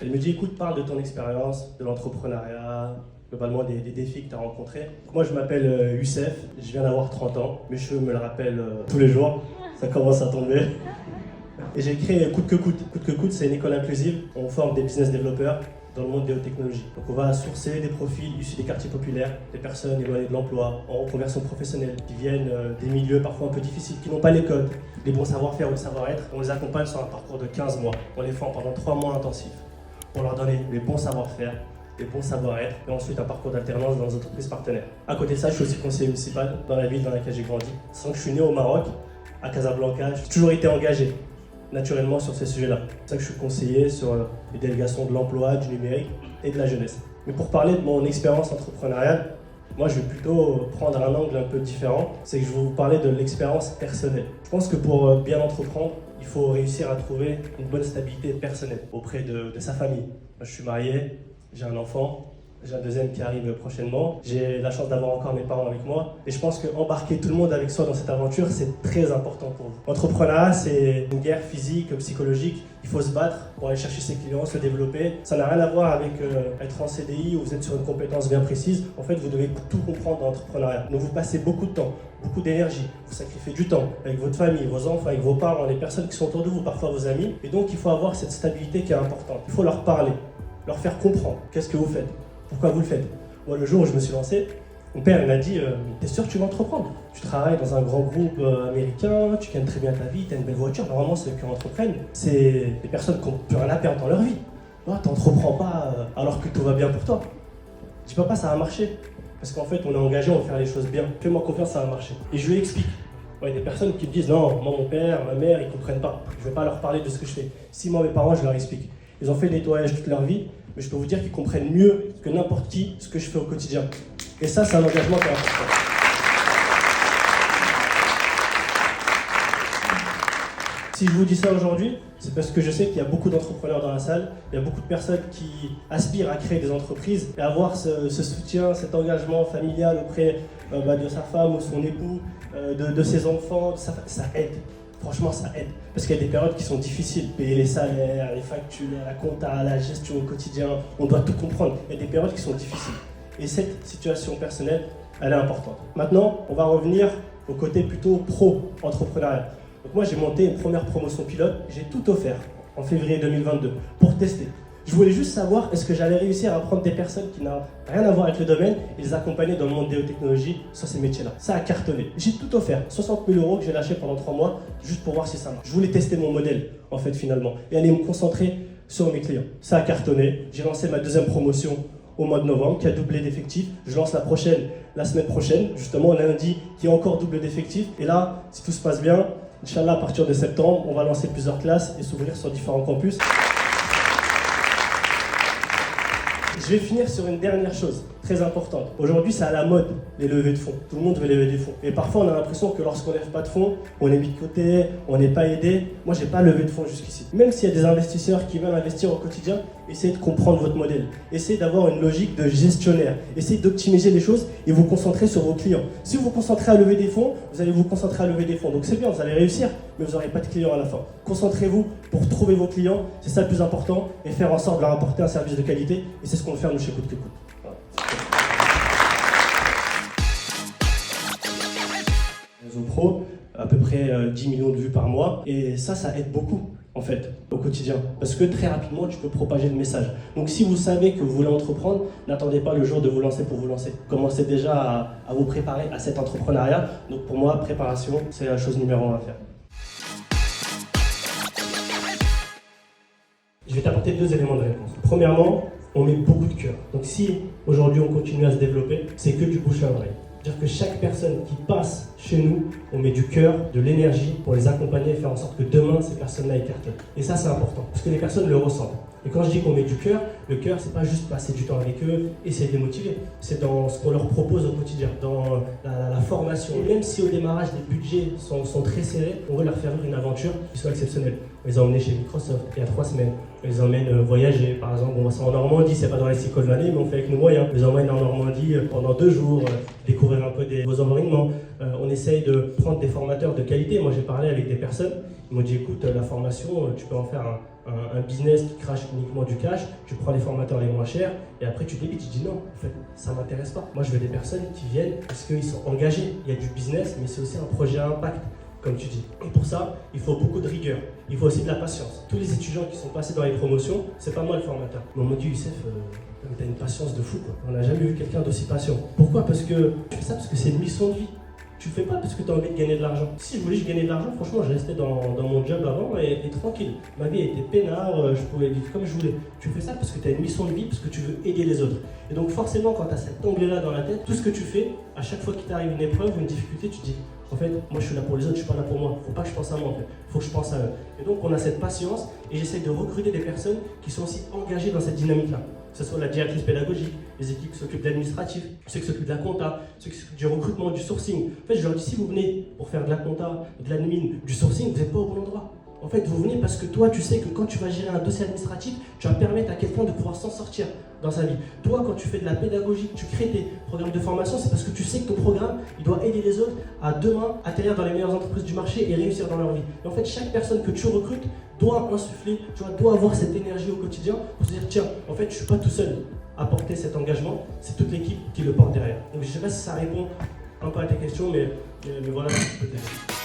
Elle me dit, écoute, parle de ton expérience, de l'entrepreneuriat, globalement des défis que tu as rencontrés. Moi, je m'appelle Youssef, je viens d'avoir 30 ans. Mes cheveux me le rappellent tous les jours, ça commence à tomber. Et j'ai créé Coûte que coûte. Coûte que coûte, c'est une école inclusive. On forme des business développeurs dans le monde des hautes technologies. Donc on va sourcer des profils issus des quartiers populaires, des personnes éloignées de l'emploi, en reconversion professionnelle, qui viennent des milieux parfois un peu difficiles, qui n'ont pas les codes, les bons savoir-faire ou le savoir-être. On les accompagne sur un parcours de 15 mois. On les forme pendant 3 mois intensifs pour leur donner les bons savoir-faire, les bons savoir-être, et ensuite un parcours d'alternance dans les entreprises partenaires. À côté de ça, je suis aussi conseiller municipal dans la ville dans laquelle j'ai grandi. Sans que je suis né au Maroc, à Casablanca, j'ai toujours été engagé naturellement sur ces sujets-là. C'est pour ça que je suis conseiller sur les délégations de l'emploi, du numérique et de la jeunesse. Mais pour parler de mon expérience entrepreneuriale, moi je vais plutôt prendre un angle un peu différent, c'est que je vais vous parler de l'expérience personnelle. Je pense que pour bien entreprendre, il faut réussir à trouver une bonne stabilité personnelle auprès de sa famille. Moi, je suis marié, j'ai un enfant, j'ai un deuxième qui arrive prochainement. J'ai la chance d'avoir encore mes parents avec moi. Et je pense qu'embarquer tout le monde avec soi dans cette aventure, c'est très important pour vous. L'entrepreneuriat, c'est une guerre physique, psychologique. Il faut se battre pour aller chercher ses clients, se développer. Ça n'a rien à voir avec être en CDI où vous êtes sur une compétence bien précise. En fait, vous devez tout comprendre dans l'entrepreneuriat. Donc vous passez beaucoup de temps, beaucoup d'énergie. Vous sacrifiez du temps avec votre famille, vos enfants, avec vos parents, les personnes qui sont autour de vous, parfois vos amis. Et donc il faut avoir cette stabilité qui est importante. Il faut leur parler, leur faire comprendre qu'est-ce que vous faites. Pourquoi vous le faites? Moi, le jour où je me suis lancé, mon père il m'a dit t'es sûr que tu vas entreprendre? Tu travailles dans un grand groupe américain, tu gagnes très bien ta vie, tu as une belle voiture. Normalement, ceux qui entreprennent, c'est des personnes qui n'ont plus rien à perdre dans leur vie. Tu n'entreprends pas alors que tout va bien pour toi. Je dis papa, ça va marcher. Parce qu'en fait, on est engagé, on va faire les choses bien. Fais-moi confiance, ça va marcher. Et je lui explique. Il y a des personnes qui me disent non, moi, mon père, ma mère, ils ne comprennent pas. Je ne vais pas leur parler de ce que je fais. Si moi, mes parents, je leur explique. Ils ont fait le nettoyage toute leur vie. Mais je peux vous dire qu'ils comprennent mieux que n'importe qui ce que je fais au quotidien. Et ça, c'est un engagement qui est important. Si je vous dis ça aujourd'hui, c'est parce que je sais qu'il y a beaucoup d'entrepreneurs dans la salle, il y a beaucoup de personnes qui aspirent à créer des entreprises et avoir ce soutien, cet engagement familial auprès de sa femme ou son époux, de ses enfants, ça aide. Franchement, ça aide. Parce qu'il y a des périodes qui sont difficiles. Payer les salaires, les factures, la compta, la gestion au quotidien, on doit tout comprendre. Il y a des périodes qui sont difficiles. Et cette situation personnelle, elle est importante. Maintenant, on va revenir au côté plutôt pro-entrepreneuriat. Donc moi, j'ai monté une première promotion pilote. J'ai tout offert en février 2022 pour tester. Je voulais juste savoir est-ce que j'allais réussir à prendre des personnes qui n'ont rien à voir avec le domaine et les accompagner dans le monde des hautes technologies sur ces métiers-là. Ça a cartonné. J'ai tout offert, 60 000 € que j'ai lâché pendant 3 mois juste pour voir si ça marche. Je voulais tester mon modèle en fait finalement et aller me concentrer sur mes clients. Ça a cartonné. J'ai lancé ma deuxième promotion au mois de novembre qui a doublé d'effectifs. Je lance la prochaine la semaine prochaine, justement lundi qui a encore doublé d'effectifs. Et là, si tout se passe bien, Inch'Allah, à partir de septembre, on va lancer plusieurs classes et s'ouvrir sur différents campus. Je vais finir sur une dernière chose très importante. Aujourd'hui, c'est à la mode, les levées de fonds. Tout le monde veut lever des fonds. Et parfois, on a l'impression que lorsqu'on ne lève pas de fonds, on est mis de côté, on n'est pas aidé. Moi, je n'ai pas levé de fonds jusqu'ici. Même s'il y a des investisseurs qui veulent investir au quotidien, essayez de comprendre votre modèle. Essayez d'avoir une logique de gestionnaire. Essayez d'optimiser les choses et vous concentrer sur vos clients. Si vous vous concentrez à lever des fonds, vous allez vous concentrer à lever des fonds. Donc c'est bien, vous allez réussir, mais vous n'aurez pas de clients à la fin. Concentrez-vous pour trouver vos clients, c'est ça le plus important, et faire en sorte de leur apporter un service de qualité. Et c'est ce qu'on fait nous chez Coûte que coûte. Voilà. Réseau pro, à peu près 10 millions de vues par mois, et ça aide beaucoup en fait au quotidien, parce que très rapidement tu peux propager le message. Donc si vous savez que vous voulez entreprendre, n'attendez pas le jour de vous lancer pour vous lancer. Commencez déjà à vous préparer à cet entrepreneuriat. Donc pour moi, préparation, c'est la chose numéro 1 à faire. Je vais t'apporter 2 éléments de réponse. Premièrement, on met beaucoup de cœur. Donc si aujourd'hui on continue à se développer, c'est que du bouche à oreille. C'est-à-dire que chaque personne qui passe chez nous, on met du cœur, de l'énergie pour les accompagner et faire en sorte que demain, ces personnes-là aient cartonné. Et ça, c'est important, parce que les personnes le ressentent. Et quand je dis qu'on met du cœur, le cœur, c'est pas juste passer du temps avec eux, essayer de les motiver. C'est dans ce qu'on leur propose au quotidien, dans la formation. Et même si au démarrage, les budgets sont très serrés, on veut leur faire vivre une aventure qui soit exceptionnelle. On les a emmenés chez Microsoft il y a 3 semaines. On les emmène voyager, par exemple, on va en Normandie, c'est pas dans les Silicon Valley, mais on fait avec nos moyens. On les emmène en Normandie pendant 2 jours, découvrir un peu des beaux environnements. On essaye de prendre des formateurs de qualité. Moi, j'ai parlé avec des personnes, ils m'ont dit écoute, la formation, tu peux en faire un business qui crache uniquement du cash, tu prends les formateurs les moins chers et après tu débites, tu dis non, en fait, ça m'intéresse pas. Moi, je veux des personnes qui viennent parce qu'ils sont engagés. Il y a du business, mais c'est aussi un projet à impact, comme tu dis. Et pour ça, il faut beaucoup de rigueur. Il faut aussi de la patience. Tous les étudiants qui sont passés dans les promotions, c'est pas moi le formateur. Mais on m'a dit, Youssef, t'as une patience de fou, quoi. On n'a jamais vu quelqu'un d'aussi patient. Pourquoi? Parce que tu fais ça parce que c'est une mission de vie. Tu fais pas parce que tu as envie de gagner de l'argent. Si je voulais gagner de l'argent, franchement, je restais dans mon job avant et tranquille. Ma vie était peinard, je pouvais vivre comme je voulais. Tu fais ça parce que tu as une mission de vie, parce que tu veux aider les autres. Et donc forcément, quand tu as cet angle-là dans la tête, tout ce que tu fais, à chaque fois qu'il t'arrive une épreuve ou une difficulté, tu te dis, en fait, moi je suis là pour les autres, je suis pas là pour moi. Faut pas que je pense à moi, en fait. Faut que je pense à eux. Et donc on a cette patience et j'essaie de recruter des personnes qui sont aussi engagées dans cette dynamique-là. Que ce soit la directrice pédagogique, les équipes qui s'occupent de l'administratif, ceux qui s'occupent de la compta, ceux qui s'occupent du recrutement, du sourcing. En fait, je leur dis, si vous venez pour faire de la compta, de l'admin, du sourcing, vous n'êtes pas au bon endroit. En fait, vous venez parce que toi, tu sais que quand tu vas gérer un dossier administratif, tu vas permettre à quelqu'un de pouvoir s'en sortir dans sa vie. Toi, quand tu fais de la pédagogie, tu crées tes programmes de formation, c'est parce que tu sais que ton programme, il doit aider les autres à demain atterrir dans les meilleures entreprises du marché et réussir dans leur vie. Et en fait, chaque personne que tu recrutes doit insuffler, doit avoir cette énergie au quotidien pour se dire, tiens, en fait, je ne suis pas tout seul à porter cet engagement, c'est toute l'équipe qui le porte derrière. Donc, je ne sais pas si ça répond un peu à tes questions, mais voilà, peut-être.